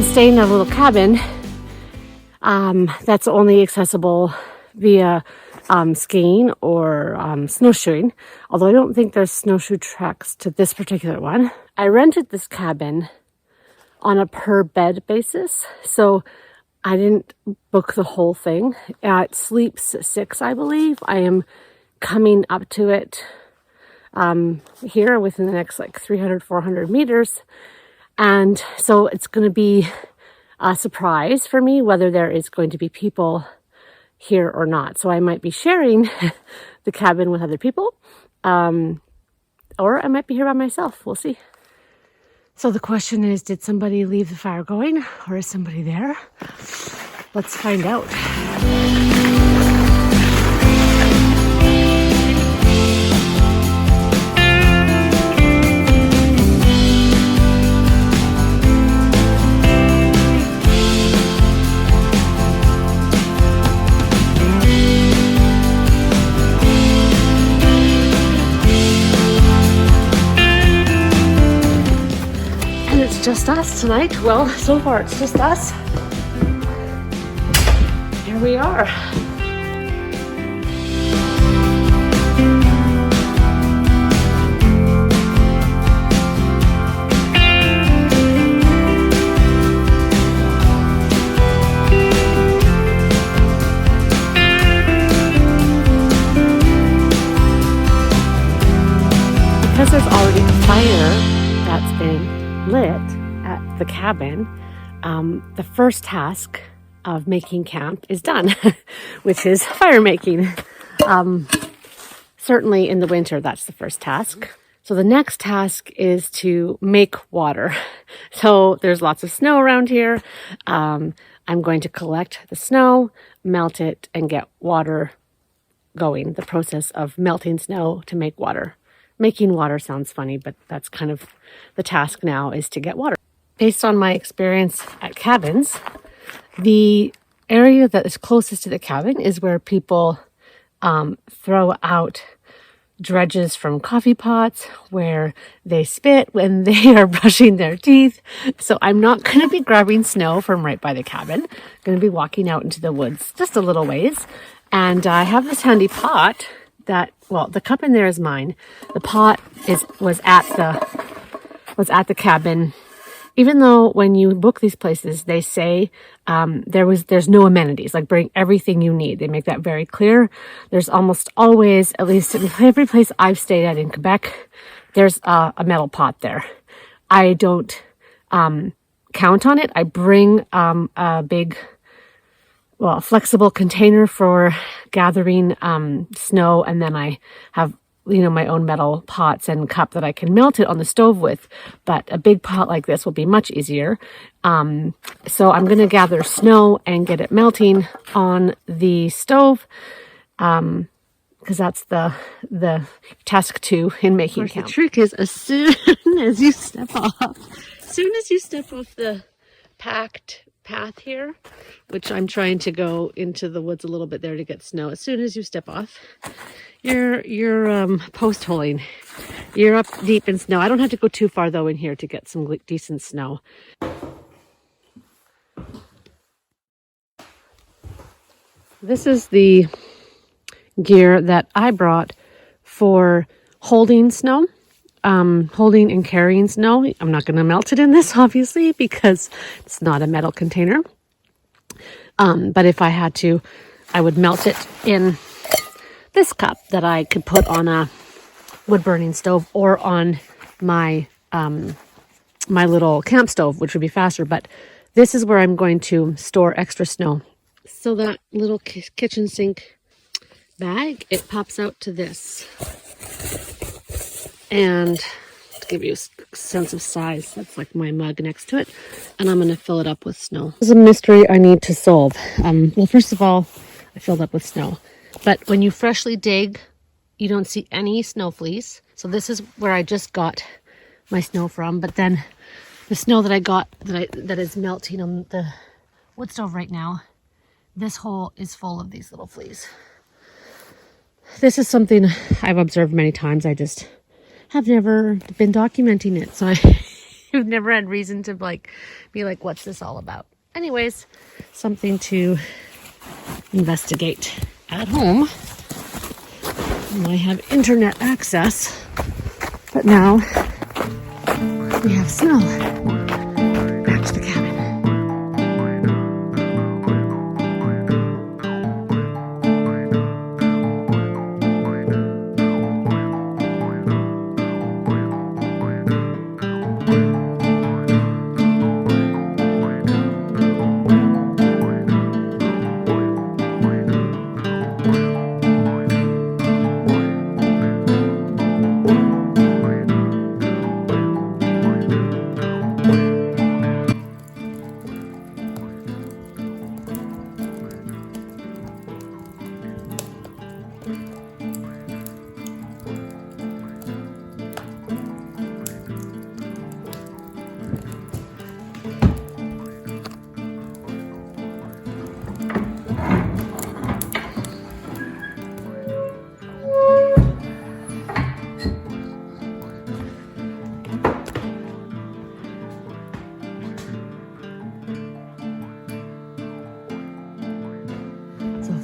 staying in a little cabin that's only accessible via skiing or snowshoeing, although I don't think there's snowshoe tracks to this particular one. I rented this cabin on a per bed basis, so I didn't book the whole thing. It sleeps 6, I believe. I am coming up to it here within the next like 300-400 meters, and so it's going to be a surprise for me whether there is going to be people here or not. So I might be sharing the cabin with other people, or I might be here by myself. We'll see. So the question is, did somebody leave the fire going, or is somebody there? Let's find out. Just us tonight. Well, so far it's just us. Here we are. Because there's already a fire that's been lit at the cabin, the first task of making camp is done, which is fire making. Certainly in the winter, that's the first task. So the next task is to make water. So there's lots of snow around here. I'm going to collect the snow, melt it, and get water going. The process of melting snow to make water. Making water sounds funny, but that's kind of the task now, is to get water. Based on my experience at cabins, the area that is closest to the cabin is where people throw out dredges from coffee pots, where they spit when they are brushing their teeth. So I'm not going to be grabbing snow from right by the cabin. I'm going to be walking out into the woods just a little ways. And I have this handy pot that, well, the cup in there is mine. The pot was at the cabin. Even though when you book these places, they say there's no amenities, like bring everything you need. They make that very clear. There's almost always, at least in every place I've stayed at in Quebec, there's a metal pot there. I don't count on it. I bring a big, flexible container for gathering snow, and then I have my own metal pots and cup that I can melt it on the stove with. But a big pot like this will be much easier. So I'm going to gather snow and get it melting on the stove, because that's the task 2 in making camp. The trick is, as soon as you step off the packed path here, which I'm trying to go into the woods a little bit there to get snow. As soon as you step off, you're post holing. You're up deep in snow. I don't have to go too far though in here to get some decent snow. This is the gear that I brought for holding snow. Holding and carrying snow. I'm not going to melt it in this, obviously, because it's not a metal container. But if I had to, I would melt it in this cup that I could put on a wood burning stove or on my my little camp stove, which would be faster. But this is where I'm going to store extra snow. So that little kitchen sink bag, it pops out to this. And to give you a sense of size, that's like my mug next to it. And I'm going to fill it up with snow. This is a mystery I need to solve. Well, first of all, I filled up with snow. But when you freshly dig, you don't see any snow fleas. So this is where I just got my snow from. But then the snow that I got that is melting on the wood stove right now, this hole is full of these little fleas. This is something I've observed many times. I just have never been documenting it. So You've never had reason to like be like, what's this all about? Anyways, something to investigate at home. I have internet access, but now we have snow. Back to the cabin.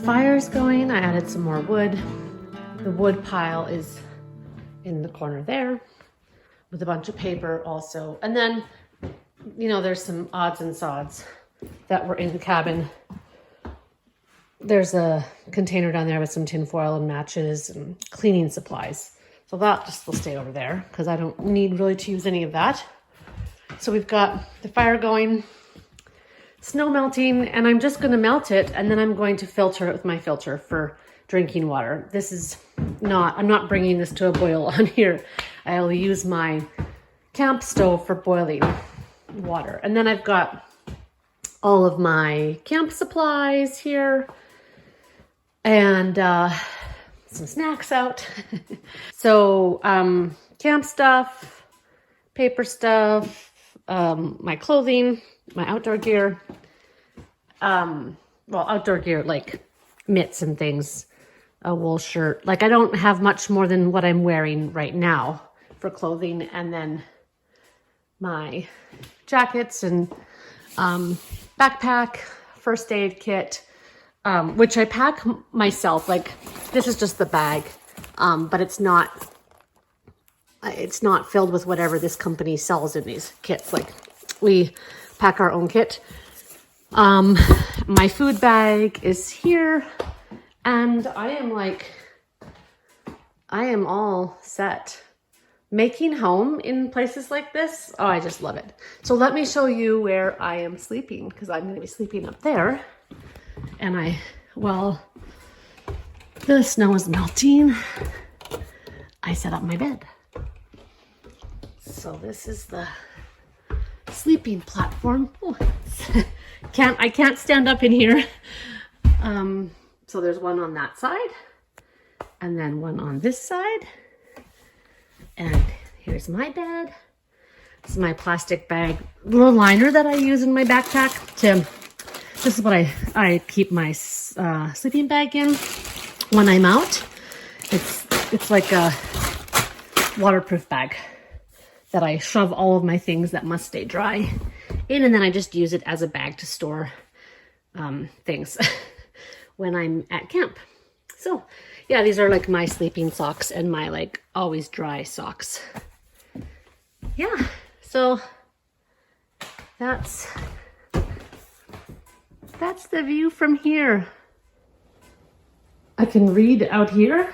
Fire's going. I added some more wood. The wood pile is in the corner there with a bunch of paper also. And then, you know, there's some odds and sods that were in the cabin. There's a container down there with some tin foil and matches and cleaning supplies. So that just will stay over there because I don't need really to use any of that. So we've got the fire going, snow melting, and I'm just going to melt it, and then I'm going to filter it with my filter for drinking water. This is not, I'm not bringing this to a boil on here. I'll use my camp stove for boiling water. And then I've got all of my camp supplies here and some snacks out. So camp stuff, paper stuff, my clothing, my outdoor gear, well, outdoor gear, like mitts and things, a wool shirt. Like I don't have much more than what I'm wearing right now for clothing. And then my jackets and backpack, first aid kit, which I pack myself. Like this is just the bag, but it's not filled with whatever this company sells in these kits. Like we pack our own kit. My food bag is here, and I am all set. Making home in places like this, oh, I just love it. So let me show you where I am sleeping, because I'm going to be sleeping up there. And well, the snow is melting. I set up my bed. So this is the sleeping platform. Oh, I can't stand up in here. So there's one on that side and then one on this side. And here's my bed. This is my plastic bag, little liner that I use in my backpack. This is what I keep my sleeping bag in when I'm out. It's like a waterproof bag that I shove all of my things that must stay dry in, and then I just use it as a bag to store things when I'm at camp. So yeah, these are like my sleeping socks and my like always dry socks. Yeah, so that's the view from here. I can read out here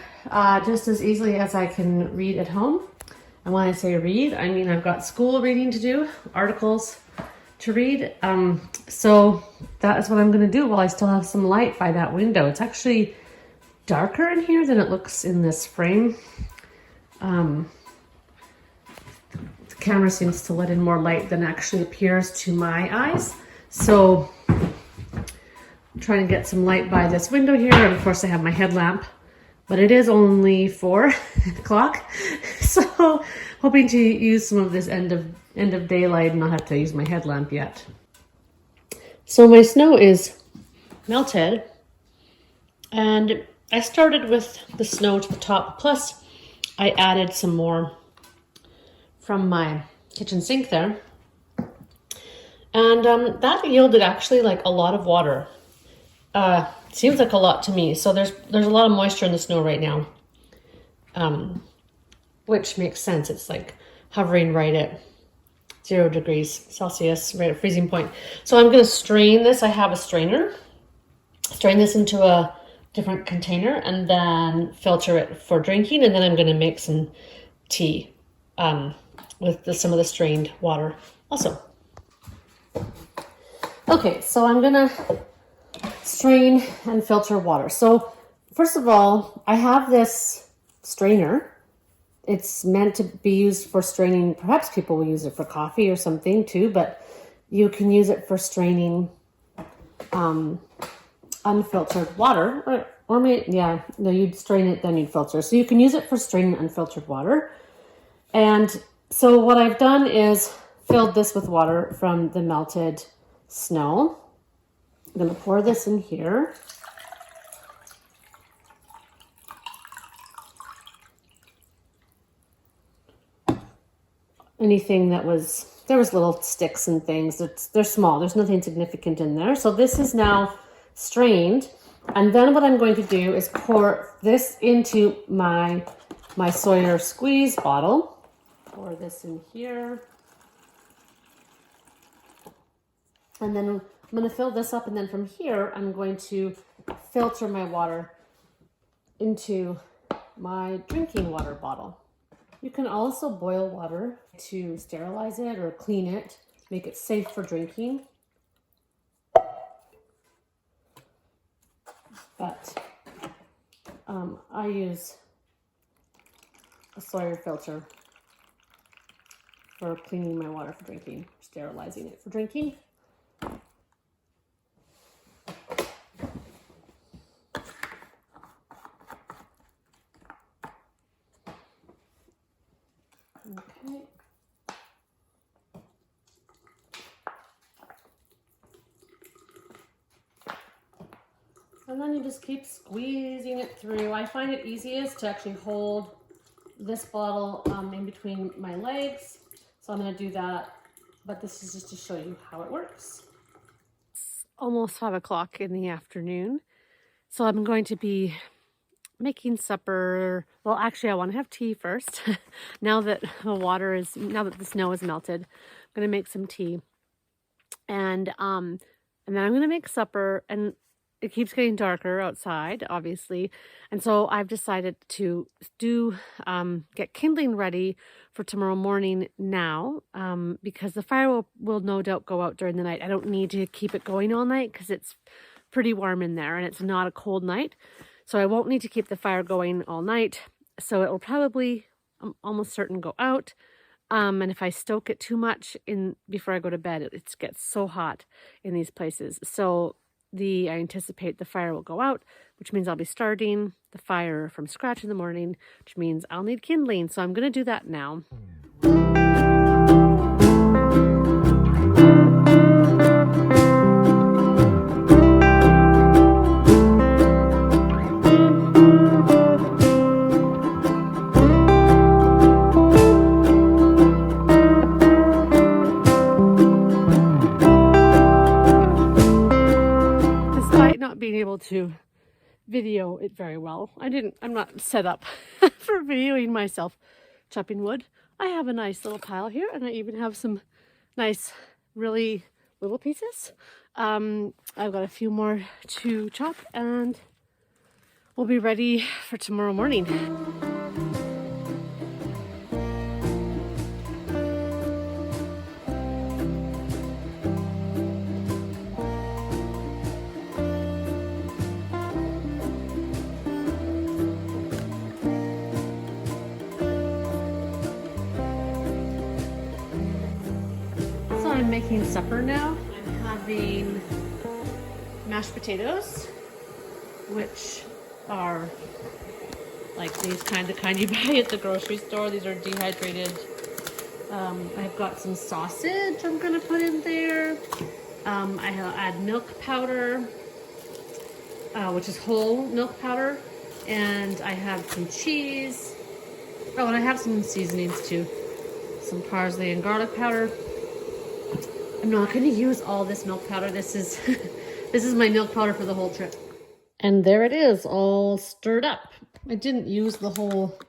just as easily as I can read at home. And when I say read, I mean I've got school reading to do, articles to read. So that is what I'm going to do while I still have some light by that window. It's actually darker in here than it looks in this frame. The camera seems to let in more light than actually appears to my eyes. So I'm trying to get some light by this window here. And of course I have my headlamp, but it is only 4 o'clock. So hoping to use some of this end of daylight and not have to use my headlamp yet. So my snow is melted, and I started with the snow to the top, plus I added some more from my kitchen sink there. And that yielded actually like a lot of water. Seems like a lot to me. So there's a lot of moisture in the snow right now, which makes sense. It's like hovering right at 0 degrees Celsius, right at freezing point. So I'm going to strain this. I have a strainer. Strain this into a different container and then filter it for drinking. And then I'm going to make some tea with some of the strained water also. Okay, so I'm going to strain and filter water. So first of all, I have this strainer. It's meant to be used for straining. Perhaps people will use it for coffee or something too, but you can use it for straining unfiltered water. Or maybe, yeah, no, you'd strain it, then you'd filter. So you can use it for straining unfiltered water. And so what I've done is filled this with water from the melted snow. I'm going to pour this in here. Anything there was little sticks and things. They're small. There's nothing significant in there. So this is now strained. And then what I'm going to do is pour this into my Sawyer squeeze bottle. Pour this in here. And then I'm going to fill this up, and then from here, I'm going to filter my water into my drinking water bottle. You can also boil water to sterilize it or clean it, make it safe for drinking. But I use a Sawyer filter for cleaning my water for drinking, sterilizing it for drinking. Okay. And then you just keep squeezing it through. I find it easiest to actually hold this bottle in between my legs. So I'm going to do that, but this is just to show you how it works. It's almost 5 o'clock in the afternoon. So I'm going to be making supper. Well, actually, I want to have tea first. now that the snow is melted, I'm going to make some tea. And then I'm going to make supper, and it keeps getting darker outside, obviously. And so I've decided to get kindling ready for tomorrow morning now, because the fire will no doubt go out during the night. I don't need to keep it going all night because it's pretty warm in there and it's not a cold night. So I won't need to keep the fire going all night. So it will probably, I'm almost certain, go out. And if I stoke it too much before I go to bed, it gets so hot in these places. So I anticipate the fire will go out, which means I'll be starting the fire from scratch in the morning, which means I'll need kindling. So I'm going to do that now. Being able to video it very well. I'm not set up for videoing myself chopping wood. I have a nice little pile here, and I even have some nice, really little pieces. I've got a few more to chop, and we'll be ready for tomorrow morning. I'm making supper now. I'm having mashed potatoes, which are like these the kind you buy at the grocery store. These are dehydrated. I've got some sausage I'm gonna put in there. I'll add milk powder, which is whole milk powder, and I have some cheese. Oh, and I have some seasonings too. some parsley and garlic powder. I'm not going to use all this milk powder. This is this is my milk powder for the whole trip. And there it is, all stirred up. I didn't use the whole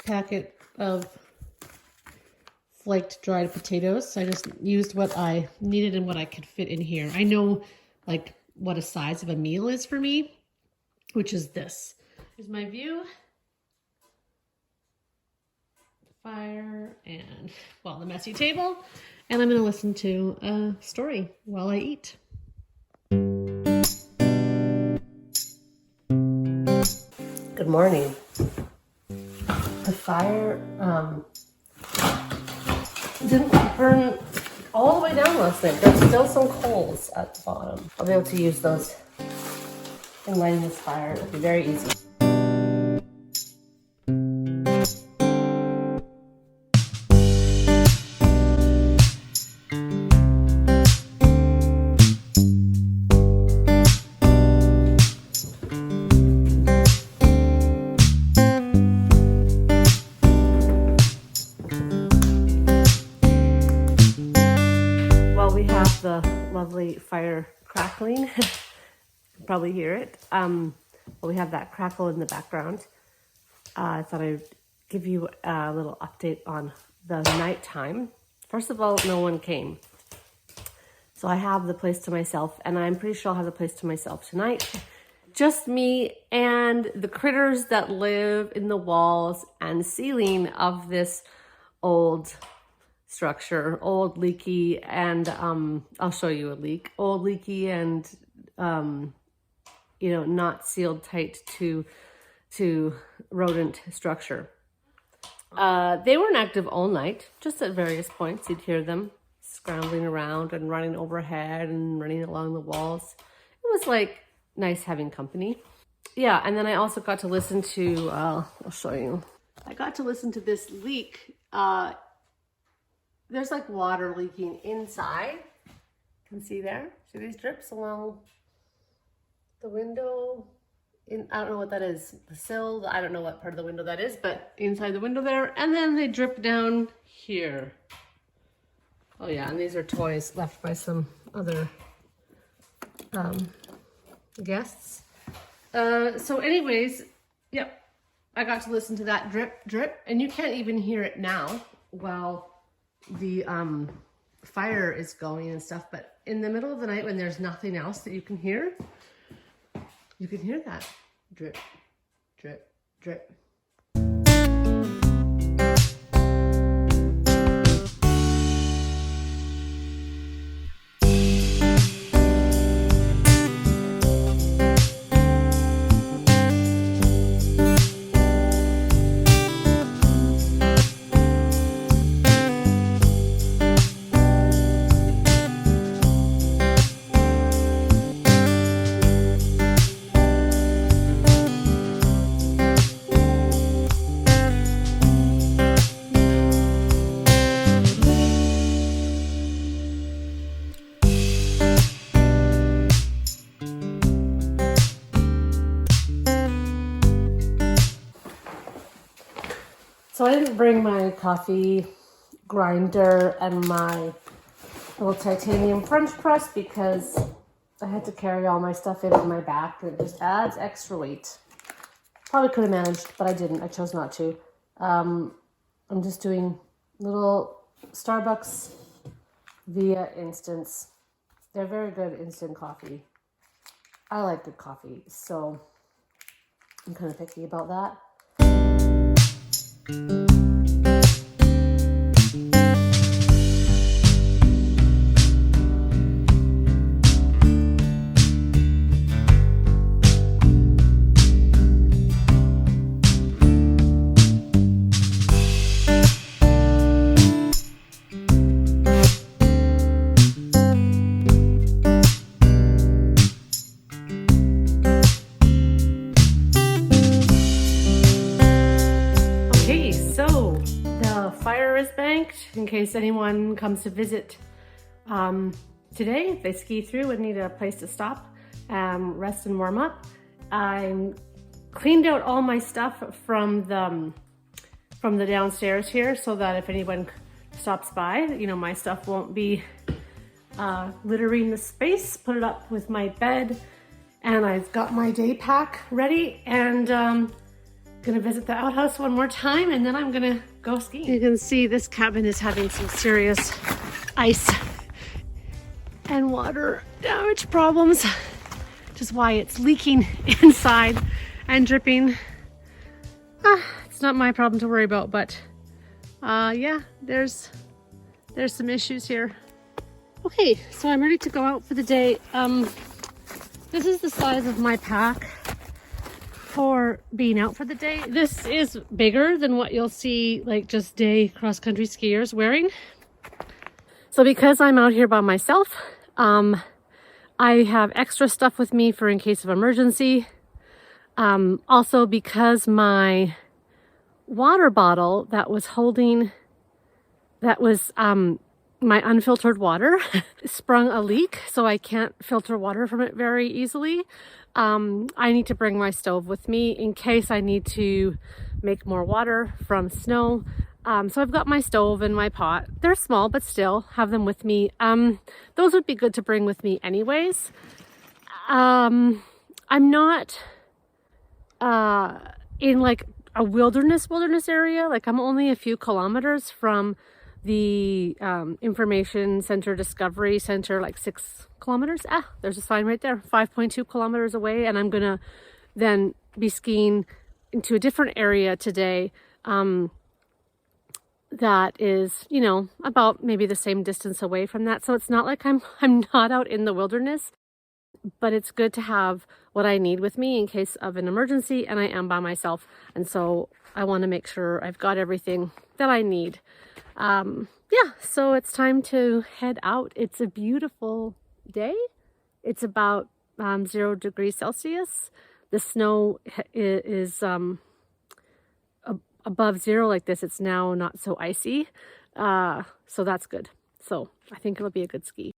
packet of flaked dried potatoes. I just used what I needed and what I could fit in here. I know like what a size of a meal is for me, which is this. Here's my view. Fire and, well, the messy table. And I'm going to listen to a story while I eat. Good morning. The fire didn't burn all the way down last night. There's still some coals at the bottom. I'll be able to use those in lighting this fire. It'll be very easy. The lovely fire crackling. Probably hear it. Well, we have that crackle in the background. I thought I'd give you a little update on the nighttime. First of all, no one came. So I have the place to myself, and I'm pretty sure I'll have the place to myself tonight. Just me and the critters that live in the walls and ceiling of this old structure, old, leaky, and I'll show you a leak. Old, leaky, and you know, not sealed tight to rodent structure. They weren't active all night, just at various points. You'd hear them scrambling around and running overhead and running along the walls. It was like nice having company. Yeah, and then I also got to listen to, I'll show you. I got to listen to this leak. There's like water leaking inside. You can see there. See these drips along the window? I don't know what that is. The sill, I don't know what part of the window that is, but inside the window there. And then they drip down here. Oh yeah, and these are toys left by some other guests. So anyways, yep, I got to listen to that drip, drip, and you can't even hear it now while the fire is going and stuff, but in the middle of the night when there's nothing else that you can hear that drip, drip, drip. So I didn't bring my coffee grinder and my little titanium French press because I had to carry all my stuff in on my back, and it just adds extra weight. Probably could have managed, but I didn't. I chose not to. I'm just doing little Starbucks via Instants. They're very good instant coffee. I like good coffee, so I'm kind of picky about that. In case anyone comes to visit today, if they ski through and need a place to stop, rest and warm up. I cleaned out all my stuff from the downstairs here so that if anyone stops by, you know, my stuff won't be littering the space. Put it up with my bed, and I've got my day pack ready, and gonna visit the outhouse one more time, and then I'm gonna go skiing. You can see this cabin is having some serious ice and water damage problems, which is why it's leaking inside and dripping. It's not my problem to worry about, but yeah, there's some issues here. Okay, so I'm ready to go out for the day. This is the size of my pack for being out for the day. This is bigger than what you'll see like just day cross-country skiers wearing. So because I'm out here by myself, I have extra stuff with me for in case of emergency. Also because my water bottle that was my unfiltered water sprung a leak, so I can't filter water from it very easily. I need to bring my stove with me in case I need to make more water from snow. So I've got my stove and my pot. They're small, but still have them with me. Those would be good to bring with me anyways. I'm not in like a wilderness area. Like I'm only a few kilometers from the Information Center, Discovery Center, like 6 kilometers. There's a sign right there, 5.2 kilometers away. And I'm gonna then be skiing into a different area today that is, you know, about maybe the same distance away from that. So it's not like I'm not out in the wilderness, but it's good to have what I need with me in case of an emergency, and I am by myself. And so I want to make sure I've got everything that I need. Yeah, so it's time to head out. It's a beautiful day. It's about 0 degrees Celsius. The snow is above zero like this. It's now not so icy. So that's good. So I think it'll be a good ski.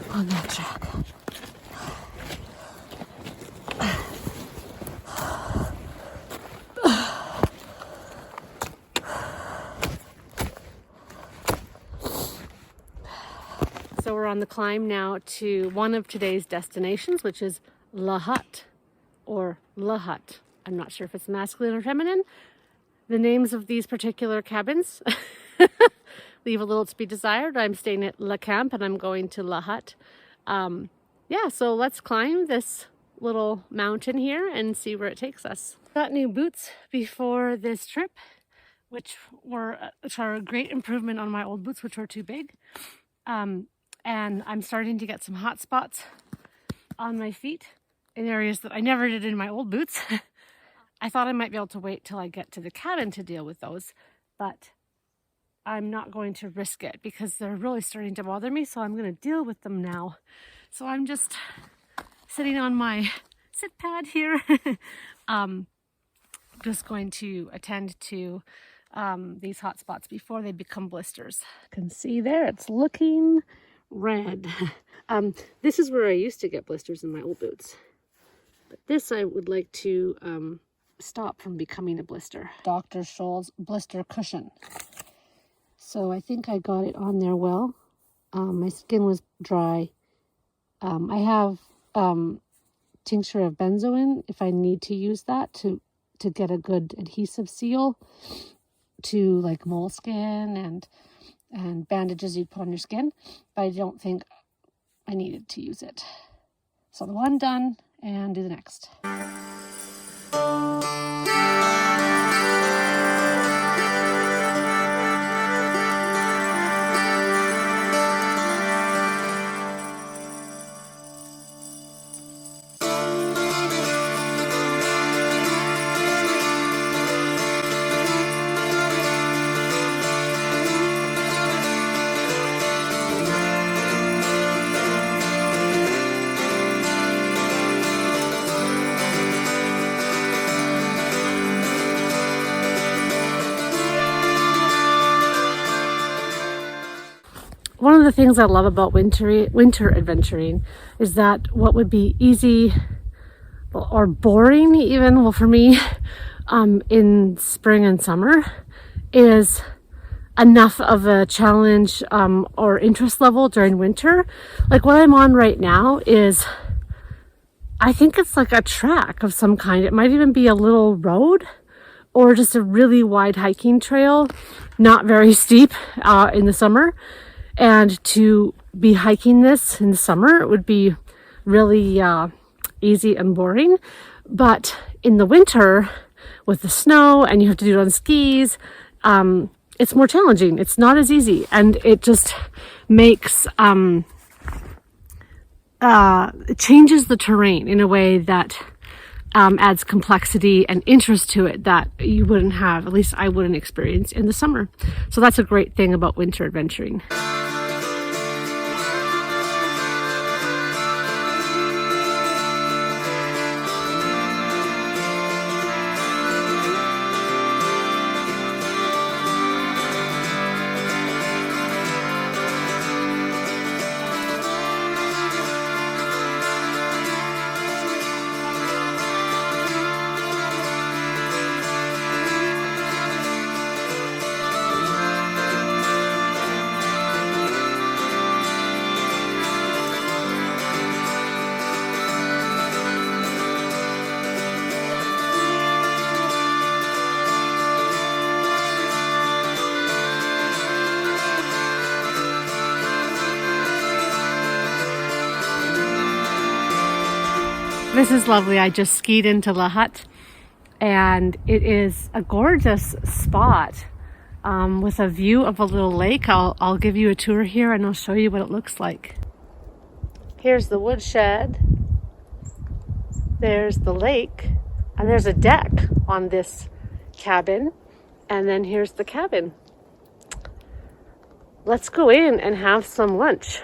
On that track. So we're on the climb now to one of today's destinations, which is La Hutte or La Hutte. I'm not sure if it's masculine or feminine. The names of these particular cabins leave a little to be desired. I'm staying at Le Camp and I'm going to La Hutte. Yeah, so let's climb this little mountain here and see where it takes us. Got new boots before this trip, which are a great improvement on my old boots, which were too big. And I'm starting to get some hot spots on my feet in areas that I never did in my old boots. I thought I might be able to wait till I get to the cabin to deal with those, but I'm not going to risk it because they're really starting to bother me, so I'm going to deal with them now. So I'm just sitting on my sit pad here. Just going to attend to these hot spots before they become blisters. You can see there, it's looking red. This is where I used to get blisters in my old boots. But this I would like to stop from becoming a blister. Dr. Chores blister cushion. So I think I got it on there well. My skin was dry. I have tincture of benzoin if I need to use that to get a good adhesive seal to like moleskin and bandages you put on your skin, but I don't think I needed to use it. So the one done, and do the next. One of the things I love about winter adventuring is that what would be easy or boring even, well for me, in spring and summer is enough of a challenge or interest level during winter. Like what I'm on right now is, I think it's like a track of some kind. It might even be a little road or just a really wide hiking trail, not very steep in the summer. And to be hiking this in the summer, it would be really easy and boring. But in the winter, with the snow and you have to do it on skis, it's more challenging. It's not as easy. And it just makes, it changes the terrain in a way that adds complexity and interest to it that you wouldn't have, at least I wouldn't experience in the summer. So that's a great thing about winter adventuring. This is lovely. I just skied into the Hutte and it is a gorgeous spot with a view of a little lake. I'll give you a tour here and I'll show you what it looks like. Here's the woodshed. There's the lake and there's a deck on this cabin. And then here's the cabin. Let's go in and have some lunch.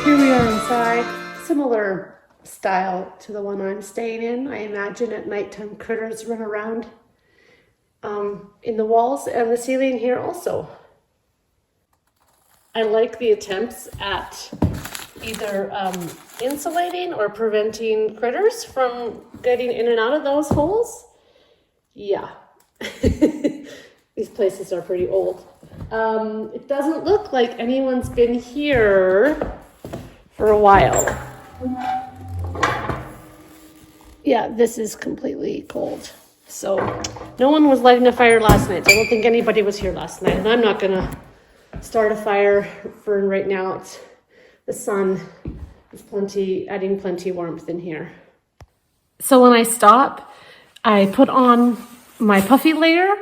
Here we are inside, similar style to the one I'm staying in. I imagine at nighttime critters run around in the walls and the ceiling here also. I like the attempts at either insulating or preventing critters from getting in and out of those holes. Yeah, these places are pretty old. It doesn't look like anyone's been here for a while. Yeah, this is completely cold. So no one was lighting a fire last night. I don't think anybody was here last night. And I'm not gonna start a fire for right now. It's the sun is adding plenty warmth in here. So when I stop, I put on my puffy layer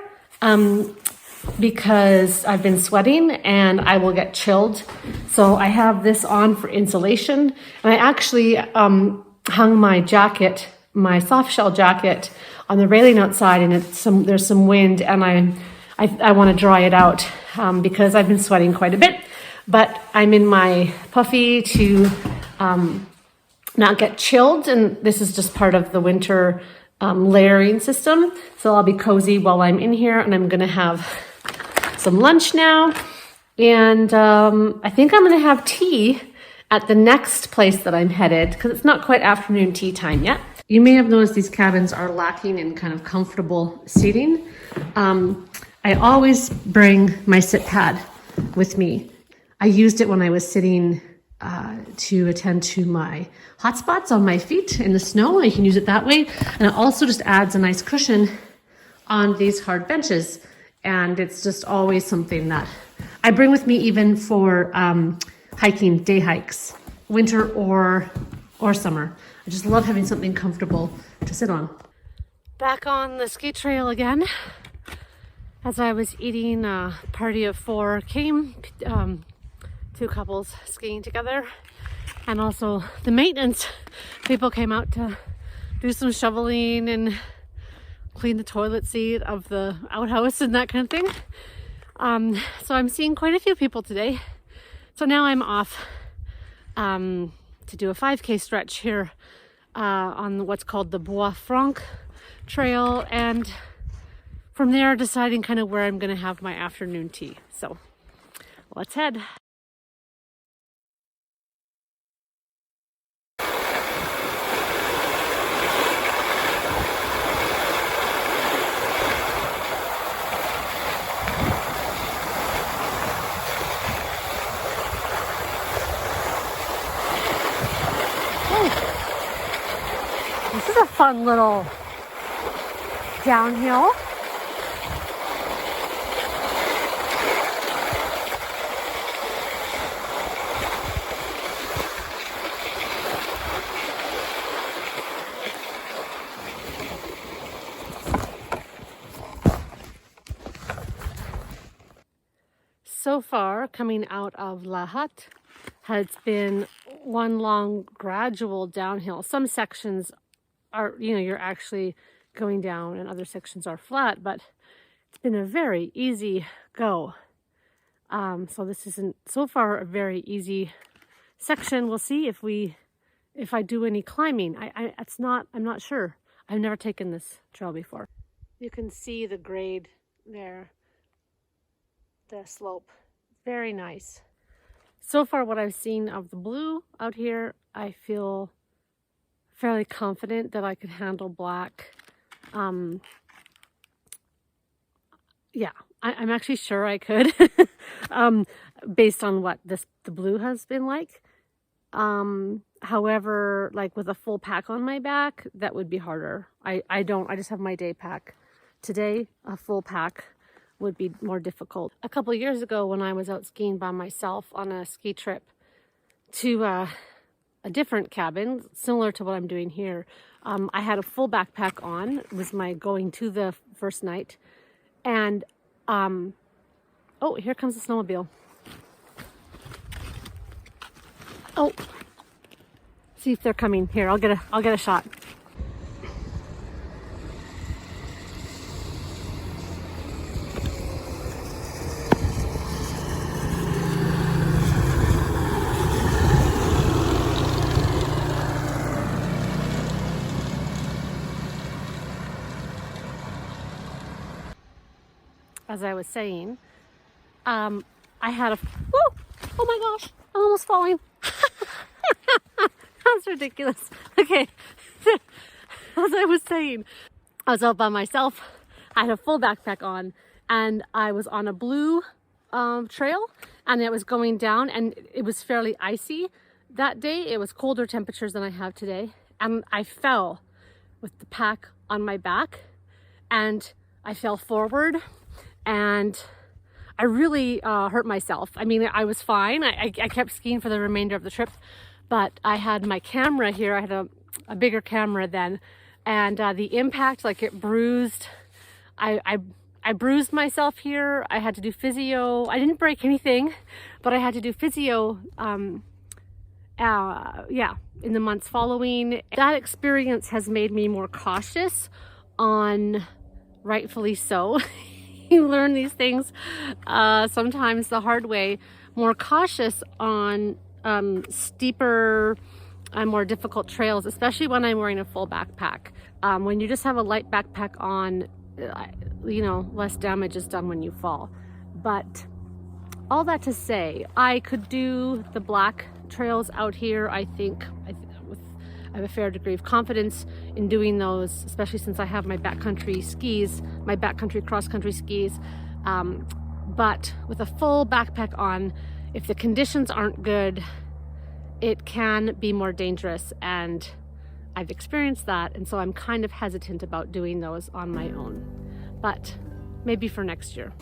because I've been sweating and I will get chilled. So I have this on for insulation. And I actually hung my jacket, my soft shell jacket, on the railing outside, and there's some wind, and I want to dry it out because I've been sweating quite a bit. But I'm in my puffy to not get chilled, and this is just part of the winter layering system. So I'll be cozy while I'm in here, and I'm gonna have some lunch now, and I think I'm gonna have tea at the next place that I'm headed, because it's not quite afternoon tea time yet. You may have noticed these cabins are lacking in kind of comfortable seating. I always bring my sit pad with me. I used it when I was sitting to attend to my hot spots on my feet in the snow. I can use it that way. And it also just adds a nice cushion on these hard benches. And it's just always something that I bring with me, even for hiking, day hikes, winter or summer. I just love having something comfortable to sit on. Back on the ski trail again. As I was eating, a party of 4 came, 2 couples skiing together, and also the maintenance people came out to do some shoveling and clean the toilet seat of the outhouse and that kind of thing. So I'm seeing quite a few people today. So now I'm off to do a 5K stretch here on what's called the Bois Franc trail, and from there deciding kind of where I'm going to have my afternoon tea. So let's head. This is a fun little downhill. So far, coming out of La Hutte, has been one long gradual downhill. Some sections are, you're actually going down, and other sections are flat, but it's been a very easy go. So this isn't so far a very easy section. We'll see if I do any climbing. I'm not sure. I've never taken this trail before. You can see the grade there, the slope. Very nice. So far, what I've seen of the blue out here, I feel fairly confident that I could handle black. Yeah, I'm actually sure I could, based on what the blue has been like. However, like with a full pack on my back, that would be harder. I just have my day pack. Today, a full pack would be more difficult. A couple of years ago, when I was out skiing by myself on a ski trip to a different cabin, similar to what I'm doing here, I had a full backpack on. It was my going to the first night. And, oh, here comes the snowmobile. Oh, see if they're coming. Here, I'll get a shot. As I was saying, I had a, whoa, oh my gosh, I'm almost falling. That's ridiculous. Okay, as I was saying, I was out by myself. I had a full backpack on, and I was on a blue trail, and it was going down, and it was fairly icy that day. It was colder temperatures than I have today, and I fell with the pack on my back, and I fell forward, and I really hurt myself. I mean, I was fine. I kept skiing for the remainder of the trip, but I had my camera here. I had a bigger camera then, and the impact, like, it bruised. I bruised myself here. I had to do physio. I didn't break anything, but I had to do physio, and yeah, in the months following. That experience has made me more cautious on, rightfully so. You learn these things sometimes the hard way, more cautious on steeper and more difficult trails, especially when I'm wearing a full backpack. When you just have a light backpack on, you know, less damage is done when you fall. But all that to say, I could do the black trails out here. I think I have a fair degree of confidence in doing those, especially since I have my backcountry skis, my backcountry cross-country skis. But with a full backpack on, if the conditions aren't good, it can be more dangerous, and I've experienced that, and so I'm kind of hesitant about doing those on my own. But maybe for next year.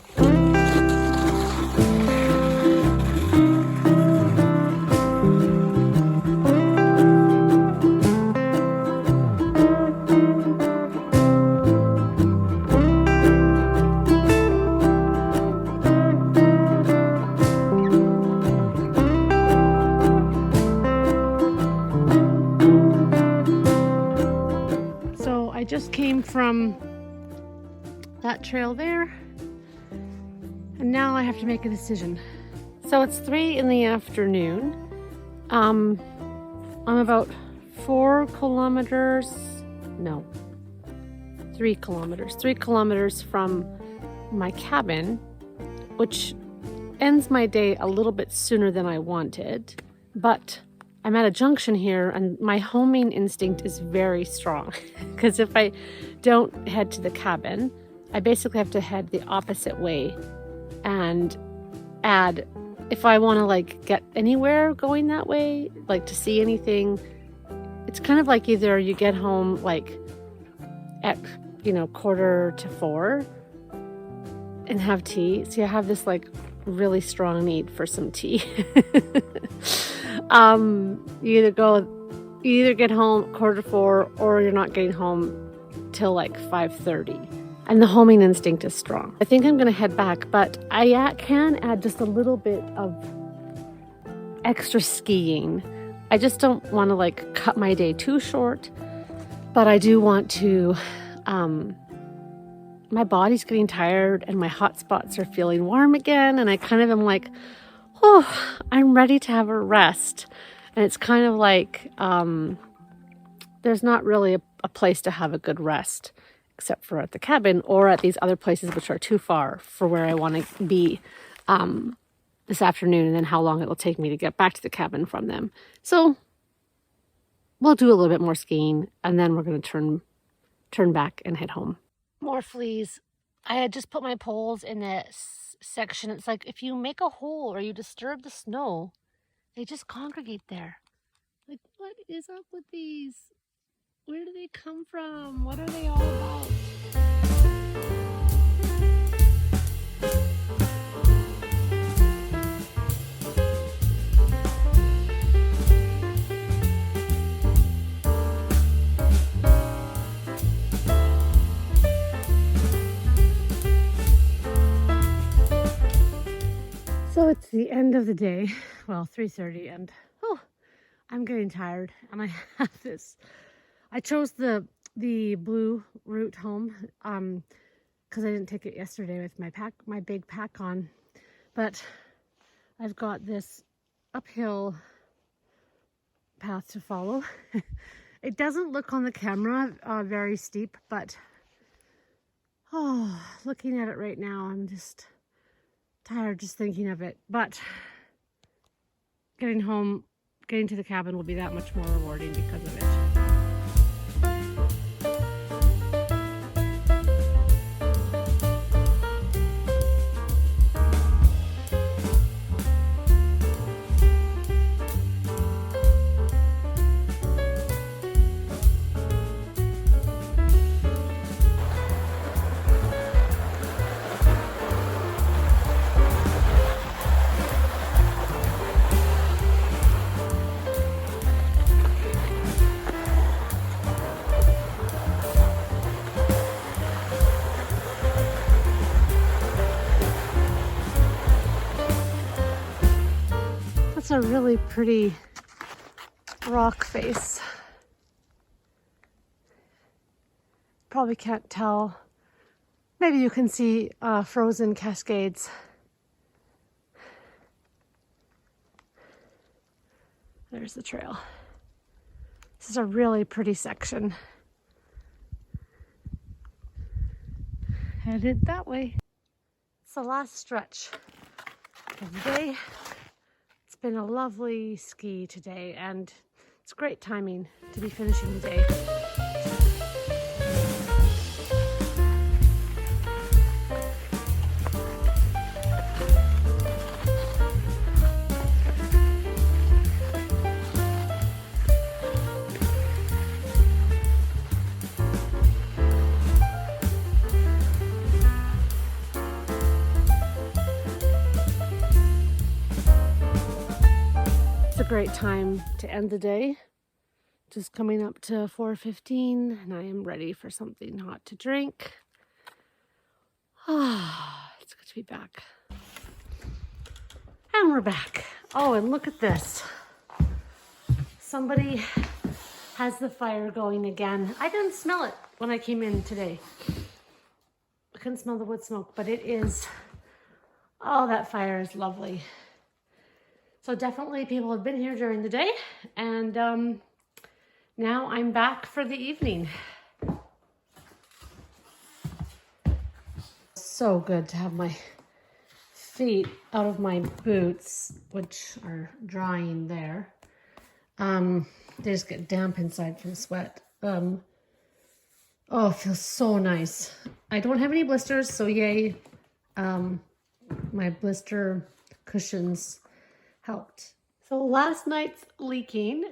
I just came from that trail there, and now I have to make a decision. So it's 3 in the afternoon. I'm about 3 kilometers from my cabin, which ends my day a little bit sooner than I wanted, but I'm at a junction here, and my homing instinct is very strong because if I don't head to the cabin, I basically have to head the opposite way and add, if I want to like get anywhere going that way, like to see anything, it's kind of like either you get home like at, you know, 3:45 and have tea. So I have this like really strong need for some tea. You either get home 3:45 or you're not getting home till like 5:30, and the homing instinct is strong. I think I'm gonna head back, but I can add just a little bit of extra skiing. I just don't want to like cut my day too short, but I do want to, my body's getting tired and my hot spots are feeling warm again, and I kind of am like, oh, I'm ready to have a rest. And it's kind of like there's not really a place to have a good rest except for at the cabin or at these other places which are too far for where I want to be this afternoon, and then how long it'll take me to get back to the cabin from them. So we'll do a little bit more skiing, and then we're going to turn back and head home. More fleas. I had just put my poles in this section. It's like if you make a hole or you disturb the snow, they just congregate there. Like, what is up with these? Where do they come from? What are they all about? So it's the end of the day, well, 3:30, and I'm getting tired, and I have this. I chose the blue route home because I didn't take it yesterday with my big pack on, but I've got this uphill path to follow. It doesn't look on the camera very steep, but looking at it right now, I'm just tired just thinking of it. But getting to the cabin will be that much more rewarding because of it. That's a really pretty rock face. Probably can't tell. Maybe you can see frozen cascades. There's the trail. This is a really pretty section. Headed that way. It's the last stretch of the day. It's been a lovely ski today, and it's great timing to be finishing the day. A great time to end the day. Just coming up to 4:15 and I am ready for something hot to drink. It's good to be back. And we're back. Oh, and look at this. Somebody has the fire going again. I didn't smell it when I came in today. I couldn't smell the wood smoke, but it is, oh, that fire is lovely. So definitely people have been here during the day, and now I'm back for the evening. So good to have my feet out of my boots, which are drying there. They just get damp inside from sweat. Oh, it feels so nice. I don't have any blisters, so yay. My blister cushions helped. So last night's leaking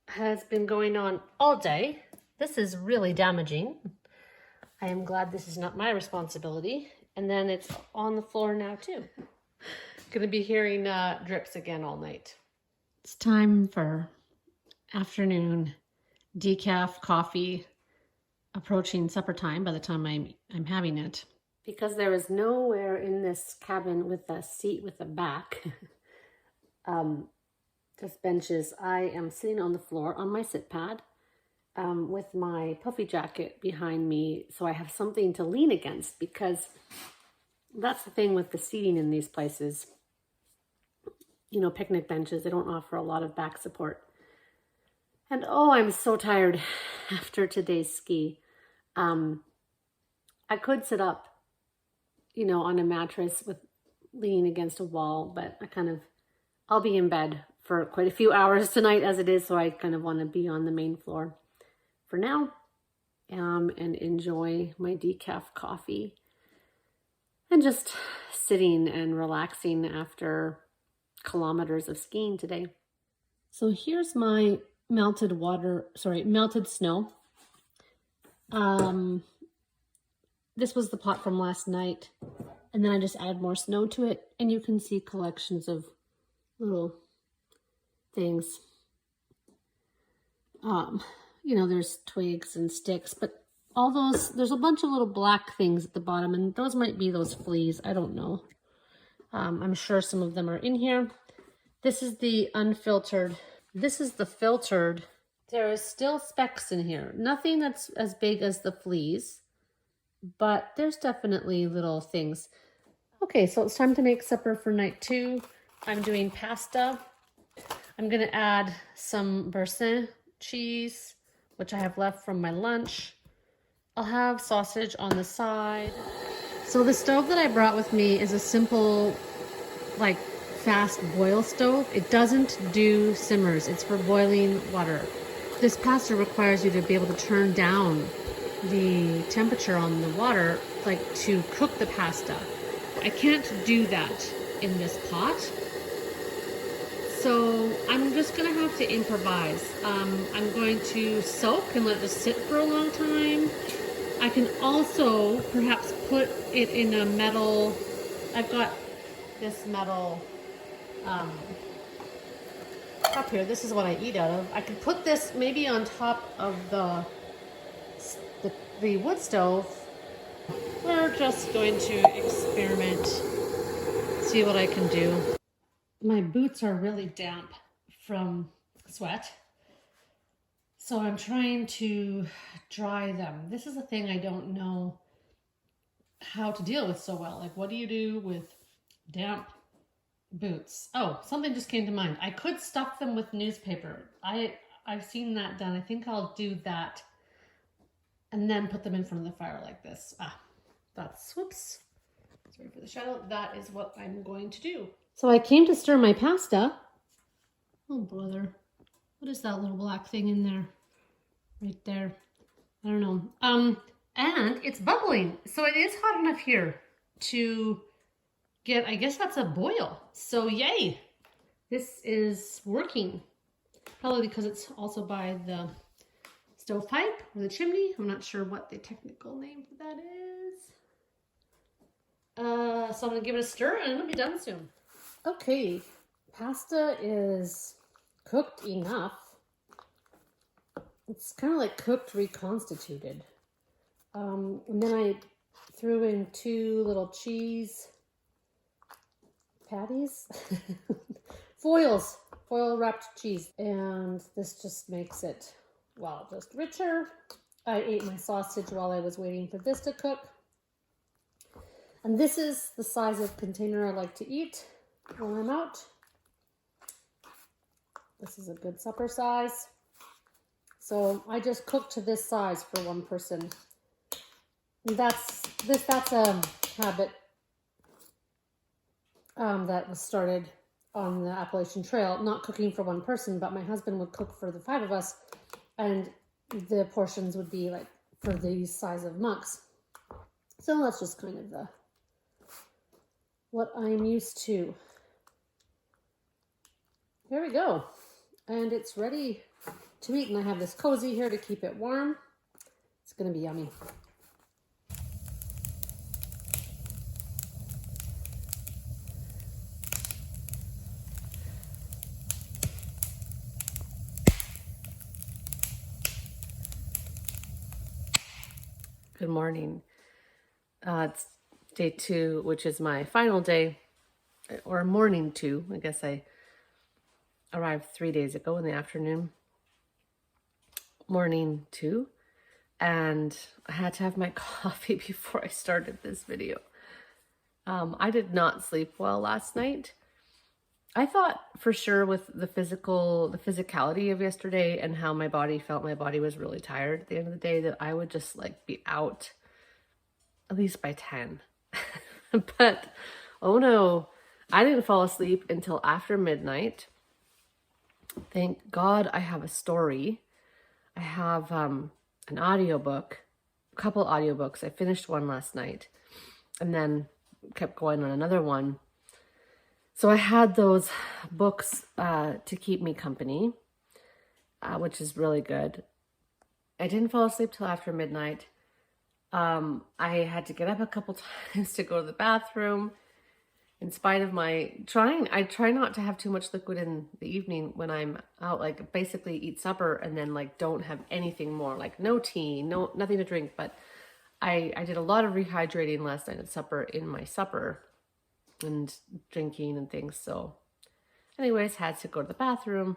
has been going on all day. This is really damaging. I am glad this is not my responsibility. And then it's on the floor now too. Gonna be hearing drips again all night. It's time for afternoon decaf coffee, approaching supper time by the time I'm having it. Because there is nowhere in this cabin with a seat with a back, just benches, I am sitting on the floor on my sit pad with my puffy jacket behind me, so I have something to lean against, because that's the thing with the seating in these places. You know, picnic benches, they don't offer a lot of back support. And oh, I'm so tired after today's ski. I could sit up, you know, on a mattress with leaning against a wall, but I'll be in bed for quite a few hours tonight as it is, so I kind of want to be on the main floor for now and enjoy my decaf coffee and just sitting and relaxing after kilometers of skiing today. So here's my melted snow. This was the pot from last night, and then I just added more snow to it, and you can see collections of little things. You know, there's twigs and sticks, but all those, there's a bunch of little black things at the bottom, and those might be those fleas. I don't know. I'm sure some of them are in here. This is the unfiltered. This is the filtered. There is still specks in here. Nothing that's as big as the fleas, but there's definitely little things. Okay, so it's time to make supper for night 2. I'm doing pasta. I'm gonna add some Boursin cheese, which I have left from my lunch. I'll have sausage on the side. So the stove that I brought with me is a simple, like, fast boil stove. It doesn't do simmers. It's for boiling water. This pasta requires you to be able to turn down the temperature on the water, like, to cook the pasta. I can't do that in this pot, so I'm just gonna have to improvise. I'm going to soak and let this sit for a long time. I can also perhaps put it in a metal, I've got this metal cup here. This is what I eat out of. I could put this maybe on top of the wood stove. We're just going to experiment, see what I can do. My boots are really damp from sweat. So I'm trying to dry them. This is a thing I don't know how to deal with so well. Like, what do you do with damp boots? Oh, something just came to mind. I could stuff them with newspaper. I've seen that done. I think I'll do that and then put them in front of the fire like this. Whoops. Sorry for the shadow. That is what I'm going to do. So I came to stir my pasta. Oh, brother. What is that little black thing in there? Right there. I don't know. And it's bubbling. So it is hot enough here to get, I guess that's a boil. So yay. This is working. Probably because it's also by the stovepipe or the chimney. I'm not sure what the technical name for that is. So I'm gonna give it a stir and it'll be done soon. Okay, pasta is cooked enough. It's kind of like cooked reconstituted. And then I threw in 2 little cheese patties, foil wrapped cheese. And this just makes it, well, just richer. I ate my sausage while I was waiting for this to cook. And this is the size of container I like to eat when I'm out. This is a good supper size. So I just cooked to this size for one person. And that's a habit that was started on the Appalachian Trail. Not cooking for one person, but my husband would cook for the 5 of us, and the portions would be like for these size of mugs. So that's just kind of what I'm used to. There we go. And it's ready to eat. And I have this cozy here to keep it warm. It's going to be yummy. Good morning. It's day 2, which is my final day, or morning 2. I guess I arrived 3 days ago in the afternoon. Morning 2. And I had to have my coffee before I started this video. I did not sleep well last night. I thought for sure with the physicality of yesterday and how my body felt, my body was really tired at the end of the day, that I would just like be out at least by 10. But oh no, I didn't fall asleep until after midnight. Thank God I have a story. I have an audiobook, a couple audiobooks. I finished one last night and then kept going on another one. So I had those books to keep me company, which is really good. I didn't fall asleep till after midnight. I had to get up a couple times to go to the bathroom. In spite of my trying, I try not to have too much liquid in the evening when I'm out, like basically eat supper and then like don't have anything more, like no tea, nothing to drink. But I did a lot of rehydrating last night at supper in my supper and drinking and things. So anyways, had to go to the bathroom.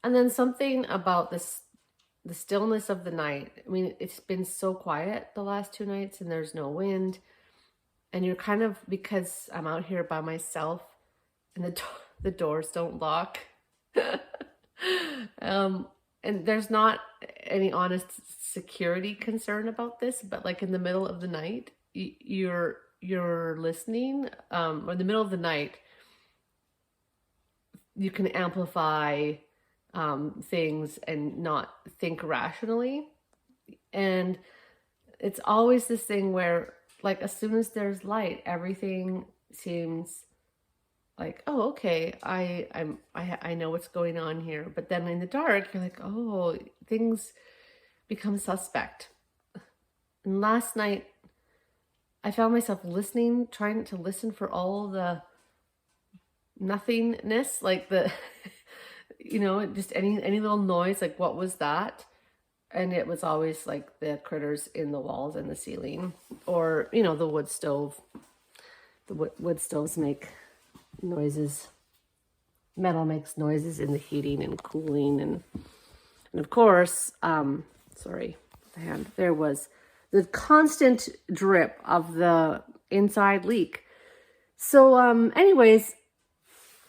And then something about the stillness of the night. I mean, it's been so quiet the last 2 nights and there's no wind. And you're kind of, because I'm out here by myself and the doors don't lock. And there's not any honest security concern about this, but like in the middle of the night, you're listening, or in the middle of the night, you can amplify things and not think rationally. And it's always this thing where, like, as soon as there's light, everything seems like, oh, okay, I know what's going on here. But then in the dark, you're like, oh, things become suspect. And last night, I found myself listening, trying to listen for all the nothingness, like the, just any little noise, like what was that? And it was always like the critters in the walls and the ceiling, or, the wood stove. The wood stoves make noises. metal makes noises in the heating and cooling. And of course, sorry, the hand, there was the constant drip of the inside leak. So anyways,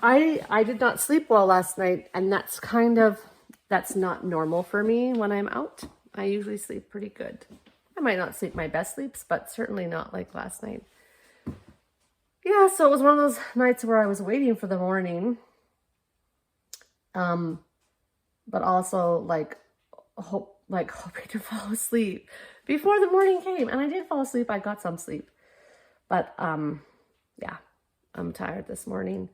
I did not sleep well last night, and that's not normal for me when I'm out. I usually sleep pretty good. I might not sleep my best sleeps, but certainly not like last night. Yeah, so it was one of those nights where I was waiting for the morning. But also hoping to fall asleep before the morning came. And I did fall asleep. I got some sleep. But yeah, I'm tired this morning.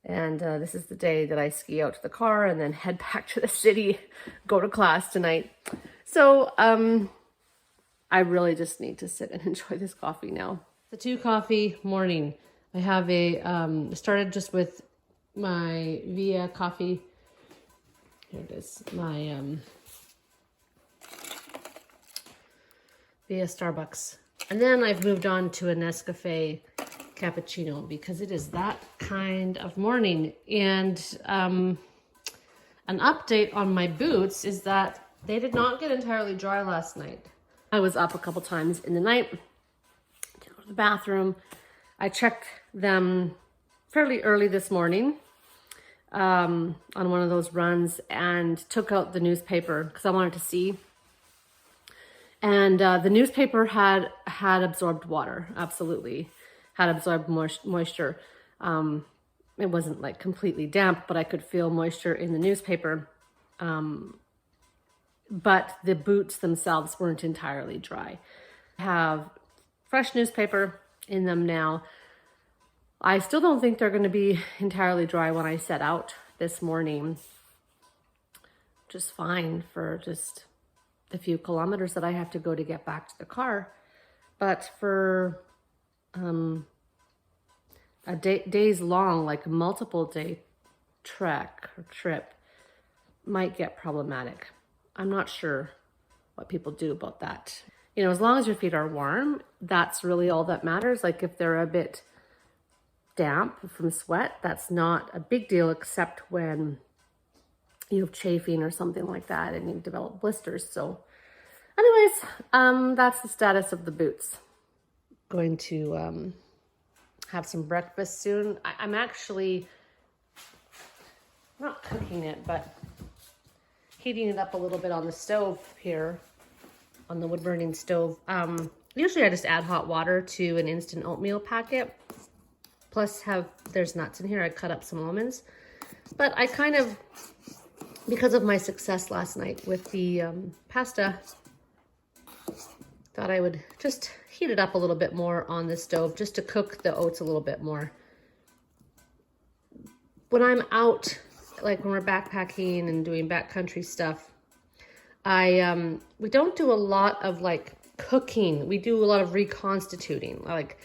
And this is the day that I ski out to the car and then head back to the city, go to class tonight. So I really just need to sit and enjoy this coffee now. The 2 coffee morning. I have started just with my Via coffee. Here it is, my Via Starbucks. And then I've moved on to a Nescafe cappuccino because it is that kind of morning. And an update on my boots is that they did not get entirely dry last night. I was up a couple times in the night to go to the bathroom. I checked them fairly early this morning on one of those runs and took out the newspaper because I wanted to see. And the newspaper had absorbed water, absolutely. Had absorbed moisture. It wasn't like completely damp, but I could feel moisture in the newspaper. But the boots themselves weren't entirely dry. I have fresh newspaper in them now. I still don't think they're going to be entirely dry when I set out this morning. Just fine for just the few kilometers that I have to go to get back to the car. But for a days long, like a multiple day trek or trip, might get problematic. I'm not sure what people do about that. You know, as long as your feet are warm, that's really all that matters. Like if they're a bit damp from sweat, that's not a big deal, except when you have chafing or something like that and you develop blisters. So anyways, that's the status of the boots. Going to have some breakfast soon. I'm actually not cooking it, but heating it up a little bit on the stove here, on the wood burning stove. Usually I just add hot water to an instant oatmeal packet. Plus there's nuts in here. I cut up some almonds. But I kind of, because of my success last night with the pasta, thought I would just heat it up a little bit more on the stove just to cook the oats a little bit more. When I'm out, like when we're backpacking and doing backcountry stuff, we don't do a lot of like cooking. We do a lot of reconstituting, like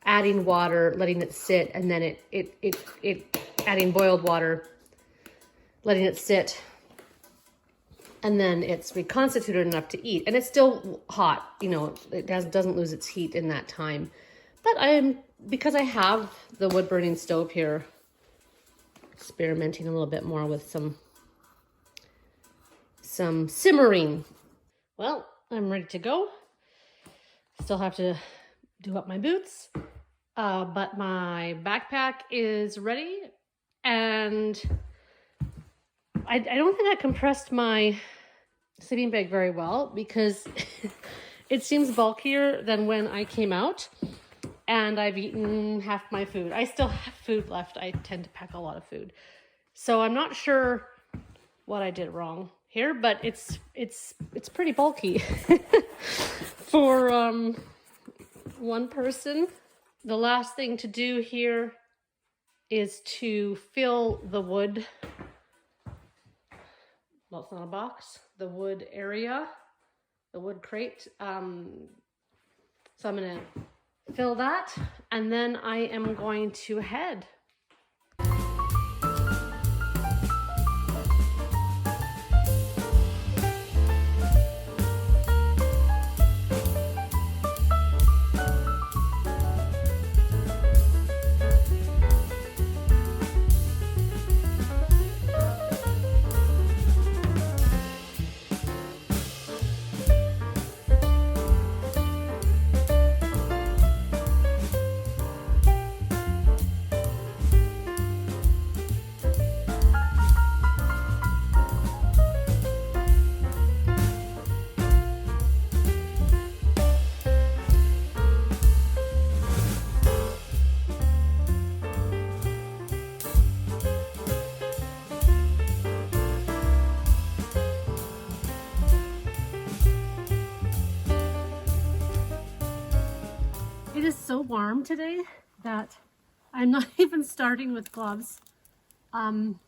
adding water, letting it sit, and then it adding boiled water, letting it sit, and then it's reconstituted enough to eat, and it's still hot. You know, it doesn't lose its heat in that time. But because I have the wood burning stove here, experimenting a little bit more with some simmering. Well, I'm ready to go. Still have to do up my boots, but my backpack is ready, and I don't think I compressed my sleeping bag very well because it seems bulkier than when I came out, and I've eaten half my food. I still have food left. I tend to pack a lot of food. So I'm not sure what I did wrong here, but it's pretty bulky for one person. The last thing to do here is to fill the wood. Well, it's not a box. The wood area, the wood crate. So I'm gonna fill that, and then I am going to head. warm today that I'm not even starting with gloves. I'm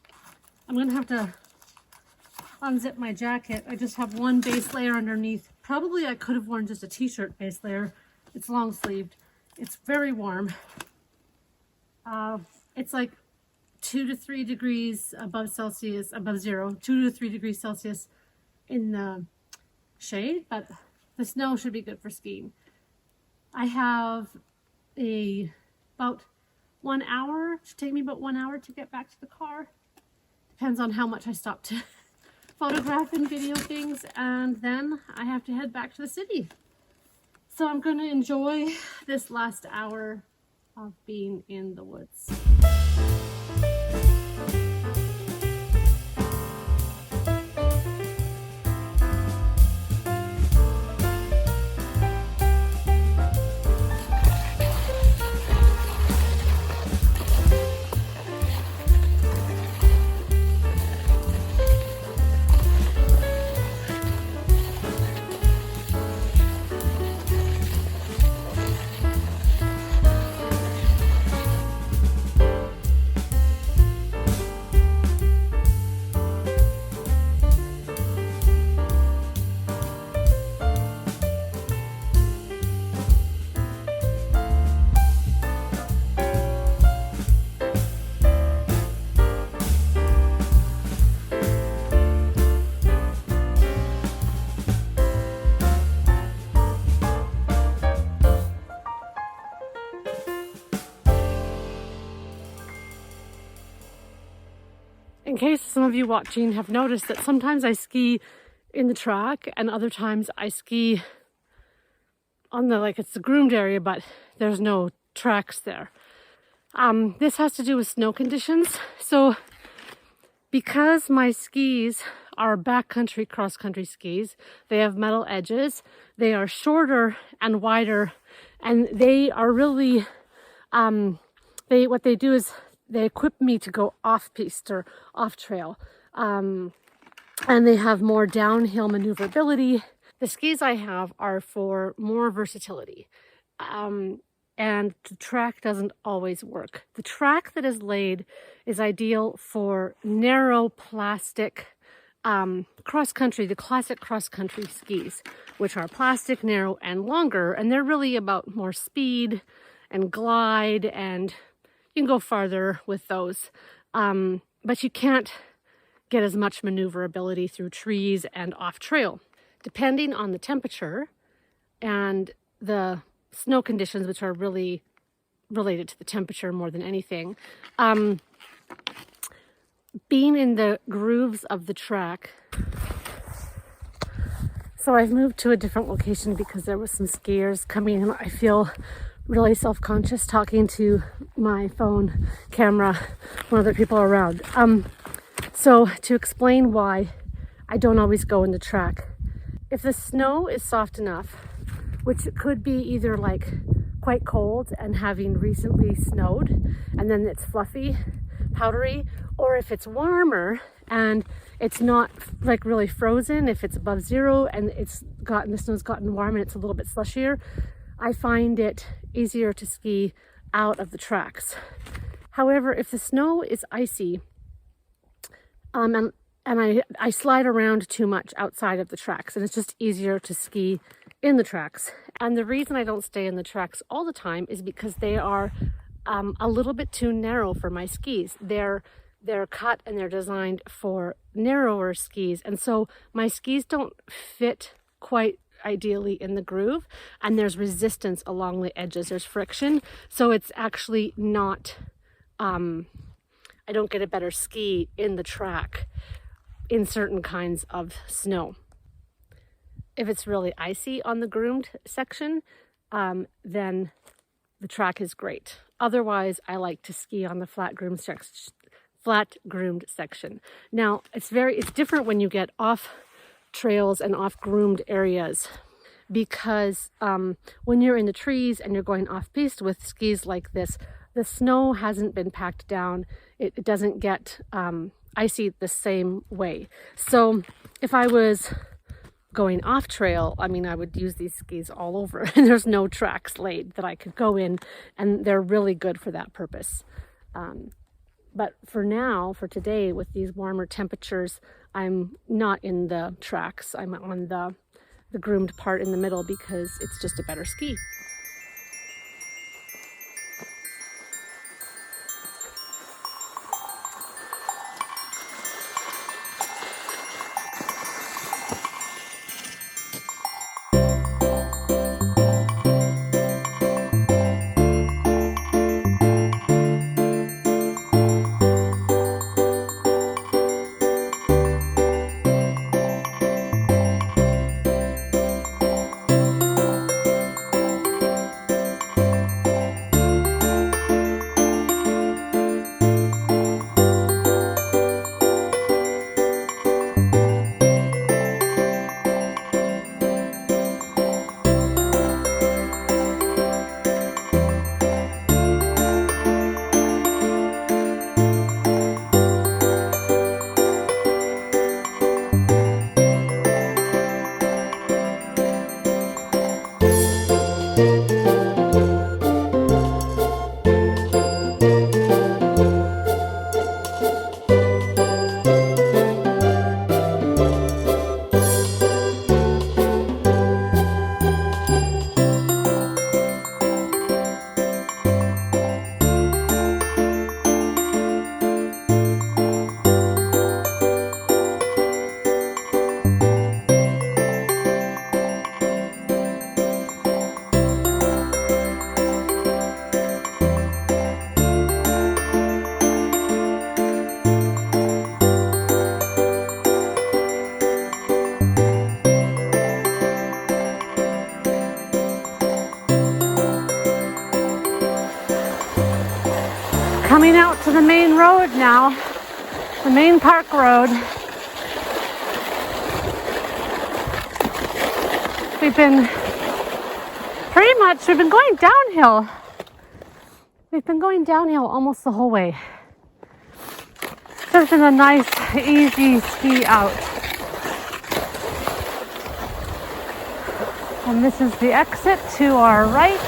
gonna have to unzip my jacket. I just have one base layer underneath. Probably I could have worn just a t-shirt base layer. It's long sleeved. It's very warm. It's like 2 to 3 degrees above Celsius, above zero, 2 to 3 degrees Celsius in the shade, but the snow should be good for skiing. I have about 1 hour. It should take me about 1 hour to get back to the car. Depends on how much I stop to photograph and video things, and then I have to head back to the city. So I'm going to enjoy this last hour of being in the woods. In case some of you watching have noticed that sometimes I ski in the track and other times I ski on the, like, it's the groomed area, but there's no tracks there. This has to do with snow conditions. So because my skis are backcountry cross-country skis, they have metal edges, they are shorter and wider, and they are really, what they do is they equip me to go off-piste or off-trail. And they have more downhill maneuverability. The skis I have are for more versatility. And the track doesn't always work. The track that is laid is ideal for narrow plastic cross-country, the classic cross-country skis, which are plastic, narrow, and longer. And they're really about more speed and glide, and you can go farther with those, but you can't get as much maneuverability through trees and off trail. Depending on the temperature and the snow conditions, which are really related to the temperature more than anything, being in the grooves of the track. So I've moved to a different location because there was some skiers coming, and I feel really self-conscious talking to my phone camera when other people are around. So to explain why I don't always go in the track, if the snow is soft enough, which could be either like quite cold and having recently snowed and then it's fluffy, powdery, or if it's warmer and it's not like really frozen, if it's above zero and the snow's gotten warm and it's a little bit slushier, I find it easier to ski out of the tracks. However, if the snow is icy, and I slide around too much outside of the tracks, and it's just easier to ski in the tracks. And the reason I don't stay in the tracks all the time is because they are a little bit too narrow for my skis. They're cut and they're designed for narrower skis, and so my skis don't fit quite ideally in the groove, and there's resistance along the edges, there's friction, so it's actually not I don't get a better ski in the track in certain kinds of snow. If it's really icy on the groomed section, then the track is great. Otherwise, I like to ski on the flat groomed section. Now, it's different when you get off trails and off groomed areas, because when you're in the trees and you're going off piste with skis like this, the snow hasn't been packed down. It doesn't get icy the same way. So if I was going off trail, I mean, I would use these skis all over and there's no tracks laid that I could go in, and they're really good for that purpose. But for now, for today, with these warmer temperatures, I'm not in the tracks. I'm on the groomed part in the middle because it's just a better ski. Coming out to the main road now, the main park road. We've been going downhill. We've been going downhill almost the whole way. It's been a nice, easy ski out. And this is the exit to our right.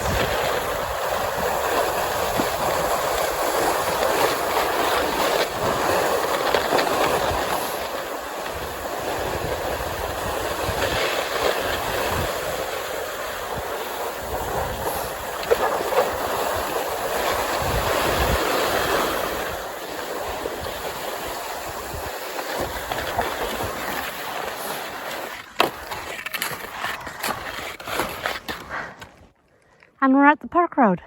And we're at the park road.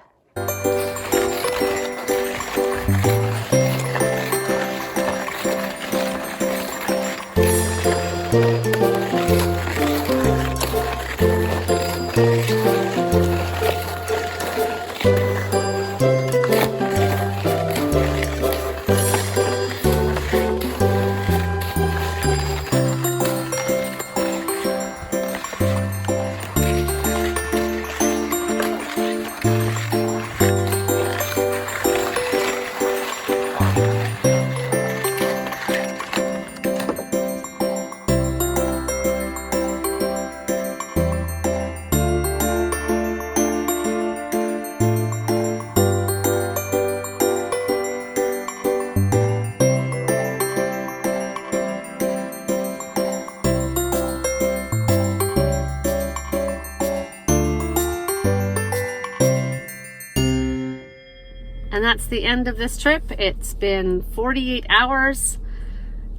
And that's the end of this trip. It's been 48 hours.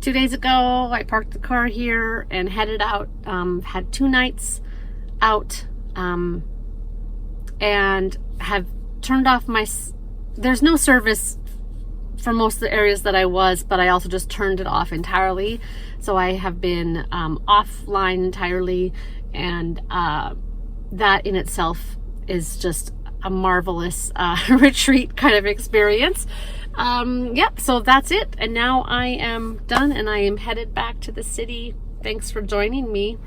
2 days ago, I parked the car here and headed out. Had 2 nights out and have turned off my... There's no service for most of the areas that I was, but I also just turned it off entirely. So I have been offline entirely, and that in itself is just a marvelous retreat kind of experience. Yep, so that's it. And now I am done and I am headed back to the city. Thanks for joining me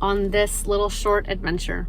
on this little short adventure.